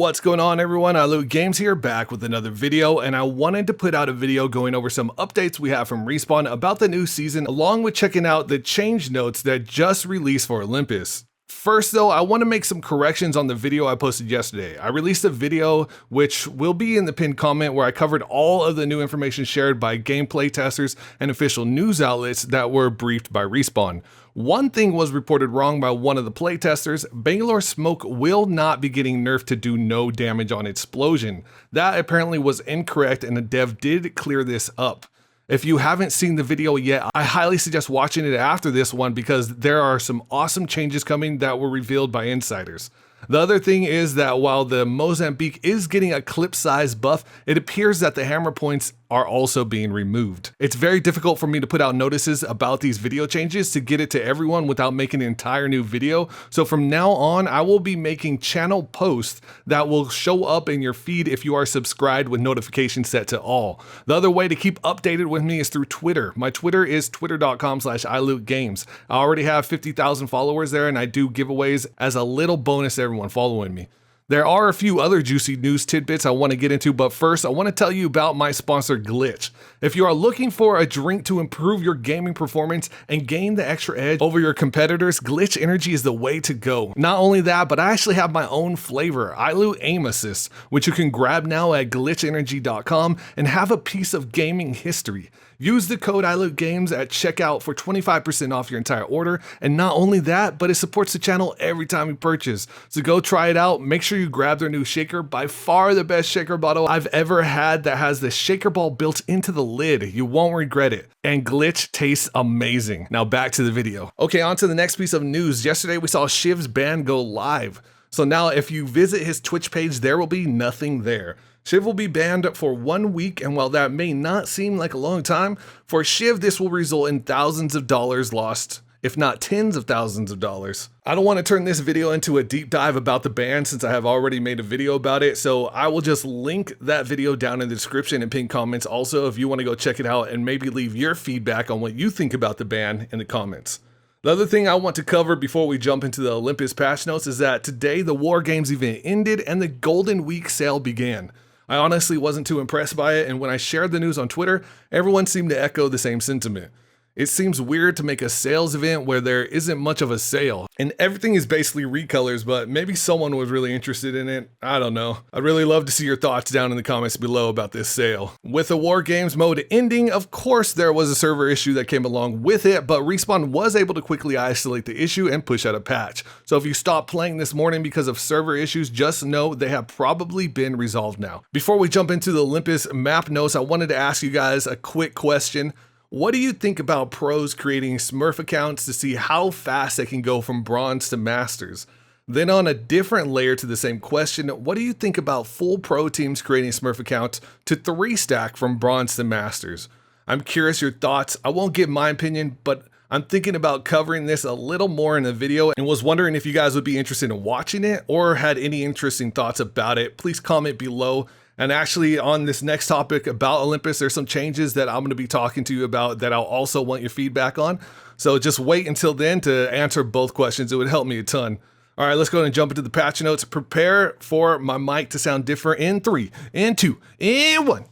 What's going on, everyone? iLootGames here, back with another video, and I wanted to put out a video going over some updates we have from Respawn about the new season, along with checking out the change notes that just released for Olympus. First though, I want to make some corrections on the video I posted yesterday. I released a video which will be in the pinned comment where I covered all of the new information shared by gameplay testers and official news outlets that were briefed by Respawn. One thing was reported wrong by one of the playtesters. Bangalore Smoke will not be getting nerfed to do no damage on explosion. That apparently was incorrect, and the dev did clear this up. If you haven't seen the video yet, I highly suggest watching it after this one because there are some awesome changes coming that were revealed by insiders. The other thing is that while the Mozambique is getting a clip size buff, it appears that the hammer points are also being removed. It's very difficult for me to put out notices about these video changes to get it to everyone without making an entire new video. So from now on, I will be making channel posts that will show up in your feed if you are subscribed with notifications set to all. The other way to keep updated with me is through Twitter. My Twitter is twitter.com/iLootGames. I already have 50,000 followers there, and I do giveaways as a little bonus to everyone following me. There are a few other juicy news tidbits I want to get into, but first I want to tell you about my sponsor Glitch. If you are looking for a drink to improve your gaming performance and gain the extra edge over your competitors, Glitch Energy is the way to go. Not only that, but I actually have my own flavor, iLoot Aim Assist, which you can grab now at glitchenergy.com and have a piece of gaming history. Use the code iLootGames at checkout for 25% off your entire order, and not only that, but it supports the channel every time you purchase. So go try it out. Make sure you grab their new shaker, by far the best shaker bottle I've ever had that has the shaker ball built into the lid. You won't regret it. And Glitch tastes amazing. Now back to the video. Okay, on to the next piece of news. Yesterday we saw Shiv's Banned go live. So now if you visit his Twitch page, there will be nothing there. Shiv will be banned for 1 week, and while that may not seem like a long time, for Shiv this will result in thousands of dollars lost, if not tens of thousands of dollars. I don't want to turn this video into a deep dive about the ban since I have already made a video about it, so I will just link that video down in the description and pin comments also if you want to go check it out and maybe leave your feedback on what you think about the ban in the comments. The other thing I want to cover before we jump into the Olympus patch notes is that today the War Games event ended and the Golden Week sale began. I honestly wasn't too impressed by it, and when I shared the news on Twitter, everyone seemed to echo the same sentiment. It seems weird to make a sales event where there isn't much of a sale, and everything is basically recolors, but maybe someone was really interested in it. I don't know. I'd really love to see your thoughts down in the comments below about this sale. With the War Games mode ending, of course there was a server issue that came along with it, but Respawn was able to quickly isolate the issue and push out a patch. So if you stopped playing this morning because of server issues, just know they have probably been resolved now. Before we jump into the Olympus map notes, I wanted to ask you guys a quick question. What do you think about pros creating Smurf accounts to see how fast they can go from bronze to masters? Then on a different layer to the same question, what do you think about full pro teams creating Smurf accounts to 3-stack from bronze to masters? I'm curious your thoughts. I won't give my opinion, but I'm thinking about covering this a little more in the video and was wondering if you guys would be interested in watching it or had any interesting thoughts about it. Please comment below. And actually on this next topic about Olympus, there's some changes that I'm going to be talking to you about that I'll also want your feedback on. So just wait until then to answer both questions. It would help me a ton. All right, let's go ahead and jump into the patch notes. Prepare for my mic to sound different in 3, in 2, in 1.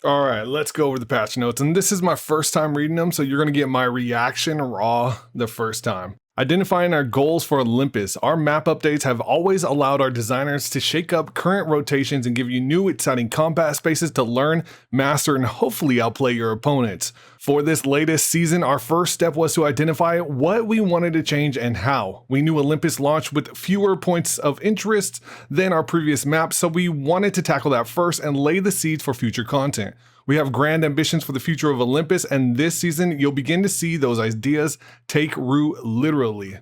All right, let's go over the patch notes. And this is my first time reading them, so you're going to get my reaction raw the first time. Identifying our goals for Olympus. Our map updates have always allowed our designers to shake up current rotations and give you new exciting combat spaces to learn, master, and hopefully outplay your opponents. For this latest season, our first step was to identify what we wanted to change and how. We knew Olympus launched with fewer points of interest than our previous maps, so we wanted to tackle that first and lay the seeds for future content. We have grand ambitions for the future of Olympus, and this season you'll begin to see those ideas take root literally.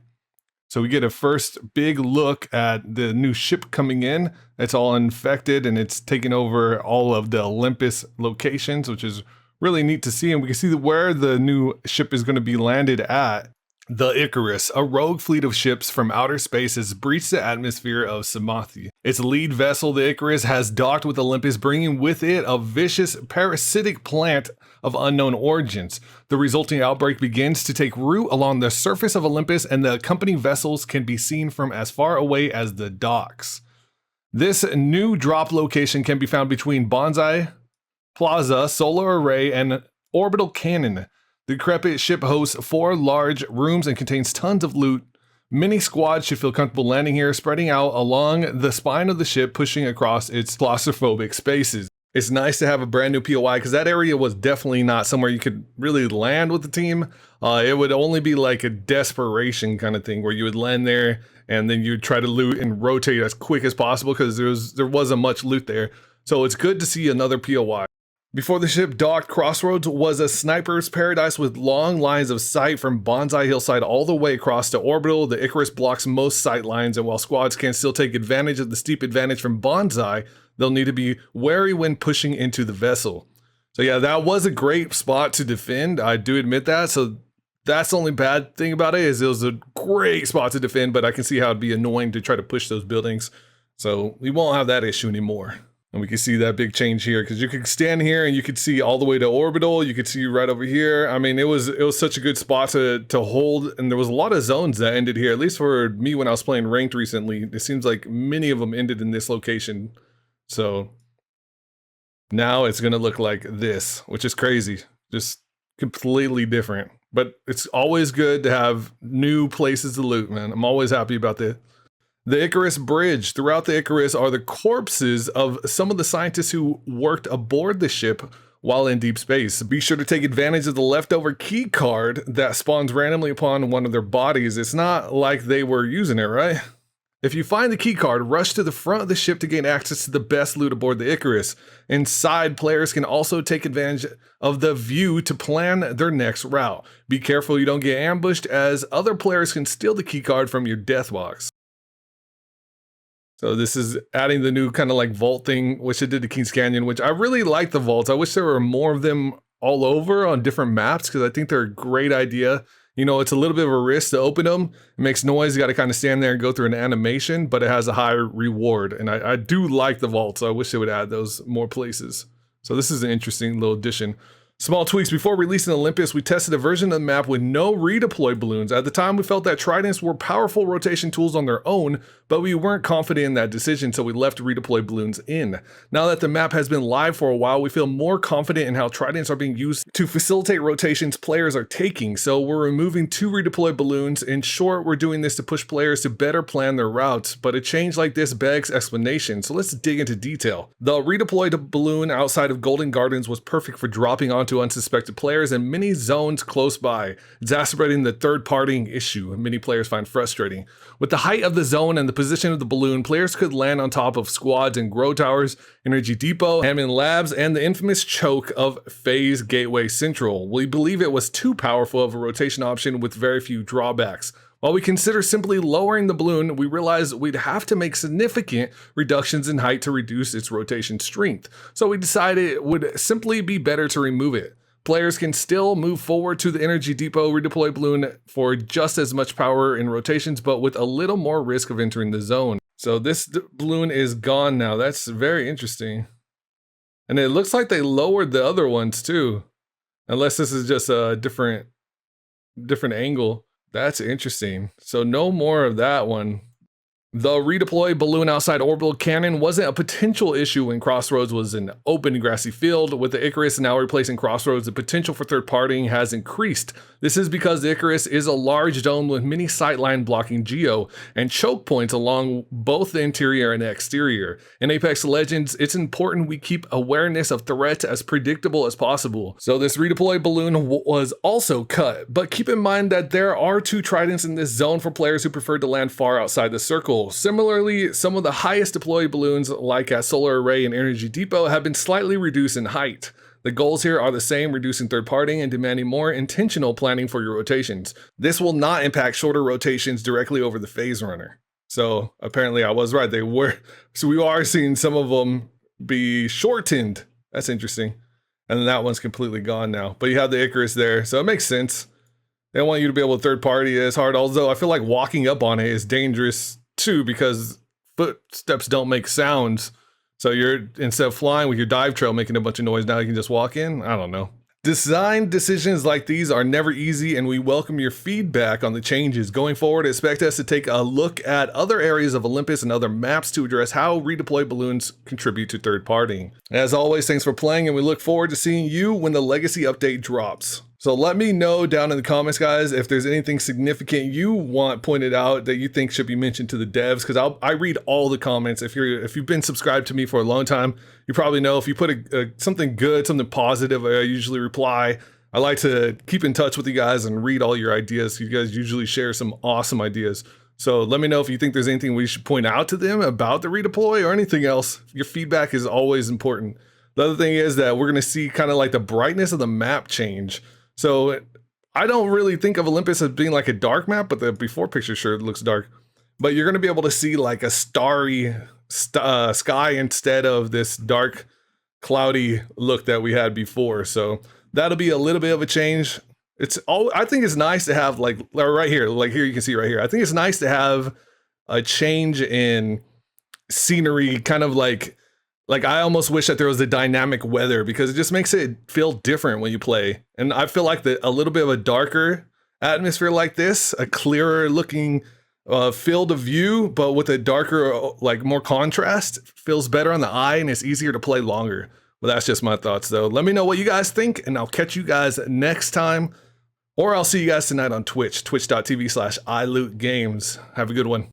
So we get a first big look at the new ship coming in. It's all infected and it's taking over all of the Olympus locations, which is really neat to see. And we can see where the new ship is going to be landed at. The Icarus, a rogue fleet of ships from outer space, has breached the atmosphere of Samathi. Its lead vessel, the Icarus, has docked with Olympus, bringing with it a vicious parasitic plant of unknown origins. The resulting outbreak begins to take root along the surface of Olympus, and the accompanying vessels can be seen from as far away as the docks. This new drop location can be found between Bonsai Plaza, Solar Array, and Orbital Cannon. The decrepit ship hosts 4 large rooms and contains tons of loot. Many squads should feel comfortable landing here, spreading out along the spine of the ship, pushing across its claustrophobic spaces. It's nice to have a brand new POI because that area was definitely not somewhere you could really land with the team. It would only be like a desperation kind of thing where you would land there and then you'd try to loot and rotate as quick as possible because there wasn't much loot there. So it's good to see another POI. Before the ship docked, Crossroads was a sniper's paradise with long lines of sight from Bonsai Hillside all the way across to Orbital. The Icarus blocks most sight lines, and while squads can still take advantage of the steep advantage from Bonsai, they'll need to be wary when pushing into the vessel. So yeah, that was a great spot to defend. I do admit that. So that's the only bad thing about it is it was a great spot to defend, but I can see how it'd be annoying to try to push those buildings. So we won't have that issue anymore. And we can see that big change here because you could stand here and you could see all the way to Orbital. You could see right over here. I mean, it was such a good spot to hold. And there was a lot of zones that ended here, at least for me when I was playing ranked recently. It seems like many of them ended in this location. So now it's going to look like this, which is crazy. Just completely different. But it's always good to have new places to loot, man. I'm always happy about that. The Icarus Bridge. Throughout the Icarus are the corpses of some of the scientists who worked aboard the ship while in deep space. Be sure to take advantage of the leftover key card that spawns randomly upon one of their bodies. It's not like they were using it, right? If you find the key card, rush to the front of the ship to gain access to the best loot aboard the Icarus. Inside, players can also take advantage of the view to plan their next route. Be careful you don't get ambushed, as other players can steal the key card from your death box. So this is adding the new kind of like vault thing, which it did to Kings Canyon, which I really like the vaults. I wish there were more of them all over on different maps because I think they're a great idea. You know, it's a little bit of a risk to open them. It makes noise. You got to kind of stand there and go through an animation, but it has a high reward. And I do like the vaults. So I wish they would add those more places. So this is an interesting little addition. Small tweaks. Before releasing Olympus, we tested a version of the map with no redeploy balloons. At the time, we felt that tridents were powerful rotation tools on their own, but we weren't confident in that decision, so we left redeploy balloons in. Now that the map has been live for a while, we feel more confident in how tridents are being used to facilitate rotations players are taking, so we're removing 2 redeploy balloons. In short, we're doing this to push players to better plan their routes, but a change like this begs explanation, so let's dig into detail. The redeployed balloon outside of Golden Gardens was perfect for dropping onto unsuspected players in many zones close by, exacerbating the third-partying issue many players find frustrating. With the height of the zone and the position of the balloon, players could land on top of squads in Grow Towers, Energy Depot, Hammond Labs, and the infamous choke of Phase Gateway Central. We believe it was too powerful of a rotation option with very few drawbacks. While we consider simply lowering the balloon, we realized we'd have to make significant reductions in height to reduce its rotation strength. So we decided it would simply be better to remove it. Players can still move forward to the Energy Depot redeploy balloon for just as much power in rotations, but with a little more risk of entering the zone. So this balloon is gone now. That's very interesting. And it looks like they lowered the other ones too. Unless this is just a different angle. That's interesting. So no more of that one. The redeploy balloon outside Orbital Cannon wasn't a potential issue when Crossroads was an open grassy field. With the Icarus now replacing Crossroads, the potential for third partying has increased. This is because the Icarus is a large dome with many sightline blocking geo and choke points along both the interior and exterior. In Apex Legends, it's important we keep awareness of threats as predictable as possible. So this redeploy balloon was also cut, but keep in mind that there are 2 tridents in this zone for players who prefer to land far outside the circle. Similarly, some of the highest deploy balloons, like at Solar Array and Energy Depot, have been slightly reduced in height. The goals here are the same, reducing third partying and demanding more intentional planning for your rotations. This will not impact shorter rotations directly over the phase runner. So apparently I was right, so we are seeing some of them be shortened. That's interesting. And then that one's completely gone now, but you have the Icarus there, so it makes sense. They don't want you to be able to third party as hard, although I feel like walking up on it is dangerous too, because footsteps don't make sounds. So you're, instead of flying with your dive trail making a bunch of noise, now you can just walk in. I don't know. Design decisions like these are never easy, and we welcome your feedback on the changes. Going forward, expect us to take a look at other areas of Olympus and other maps to address how redeployed balloons contribute to third party. As always, thanks for playing, and we look forward to seeing you when the Legacy update drops. So let me know down in the comments, guys, if there's anything significant you want pointed out that you think should be mentioned to the devs, because I read all the comments. If you've been subscribed to me for a long time, you probably know if you put something good, something positive, I usually reply. I like to keep in touch with you guys and read all your ideas. You guys usually share some awesome ideas. So let me know if you think there's anything we should point out to them about the redeploy or anything else. Your feedback is always important. The other thing is that we're going to see kind of like the brightness of the map change. So I don't really think of Olympus as being like a dark map, but the before picture sure looks dark. But you're going to be able to see like a starry sky instead of this dark, cloudy look that we had before. So that'll be a little bit of a change. I think it's nice to have like right here, you can see right here. I think it's nice to have a change in scenery, kind of like I almost wish that there was the dynamic weather, because it just makes it feel different when you play. And I feel like a little bit of a darker atmosphere like this, a clearer looking field of view, but with a darker, like more contrast, feels better on the eye and it's easier to play longer. Well, that's just my thoughts though. Let me know what you guys think, and I'll catch you guys next time. Or I'll see you guys tonight on Twitch, twitch.tv/iLootGames. Have a good one.